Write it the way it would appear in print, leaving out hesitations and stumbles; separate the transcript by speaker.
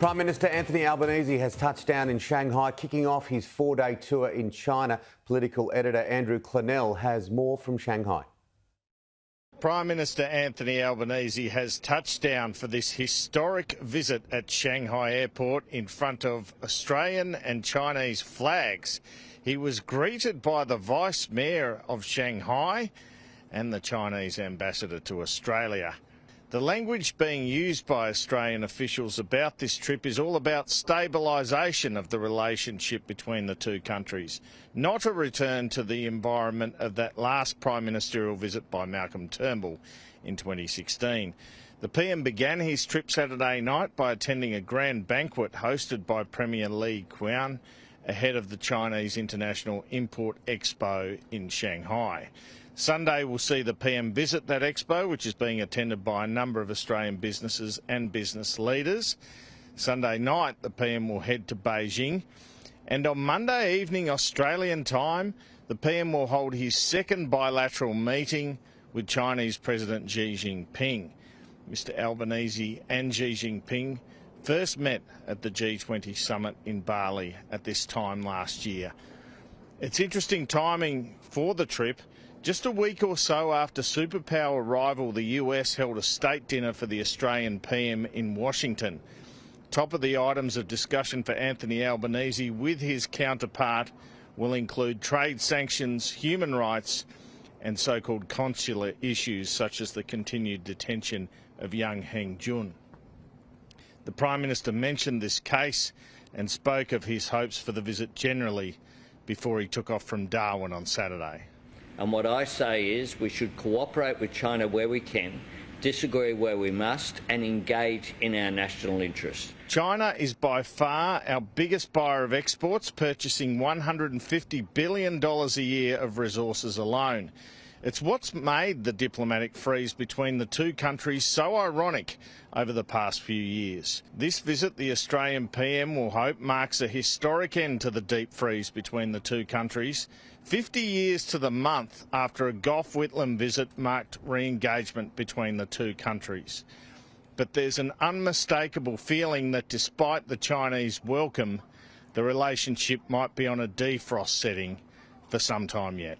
Speaker 1: Prime Minister Anthony Albanese has touched down in Shanghai, kicking off his 4-day tour in China. Political editor Andrew Clennell has more from Shanghai.
Speaker 2: Prime Minister Anthony Albanese has touched down for this historic visit at Shanghai Airport in front of Australian and Chinese flags. He was greeted by the Vice Mayor of Shanghai and the Chinese Ambassador to Australia. The language being used by Australian officials about this trip is all about stabilisation of the relationship between the two countries, not a return to the environment of that last Prime Ministerial visit by Malcolm Turnbull in 2016. The PM began his trip Saturday night by attending a grand banquet hosted by Premier Li Qiang ahead of the Chinese International Import Expo in Shanghai. Sunday will see the PM visit that expo, which is being attended by a number of Australian businesses and business leaders. Sunday night, the PM will head to Beijing. And on Monday evening, Australian time, the PM will hold his second bilateral meeting with Chinese President Xi Jinping. Mr Albanese and Xi Jinping first met at the G20 summit in Bali at this time last year. It's interesting timing for the trip. Just a week or so after superpower rival the US held a state dinner for the Australian PM in Washington. Top of the items of discussion for Anthony Albanese with his counterpart will include trade sanctions, human rights and so-called consular issues such as the continued detention of young Heng Jun. The Prime Minister mentioned this case and spoke of his hopes for the visit generally before he took off from Darwin on Saturday.
Speaker 3: And what I say is we should cooperate with China where we can, disagree where we must, and engage in our national interest.
Speaker 2: China is by far our biggest buyer of exports, purchasing $150 billion a year of resources alone. It's what's made the diplomatic freeze between the two countries so ironic over the past few years. This visit, the Australian PM will hope, marks a historic end to the deep freeze between the two countries, 50 years to the month after a Gough Whitlam visit marked re-engagement between the two countries. But there's an unmistakable feeling that despite the Chinese welcome, the relationship might be on a defrost setting for some time yet.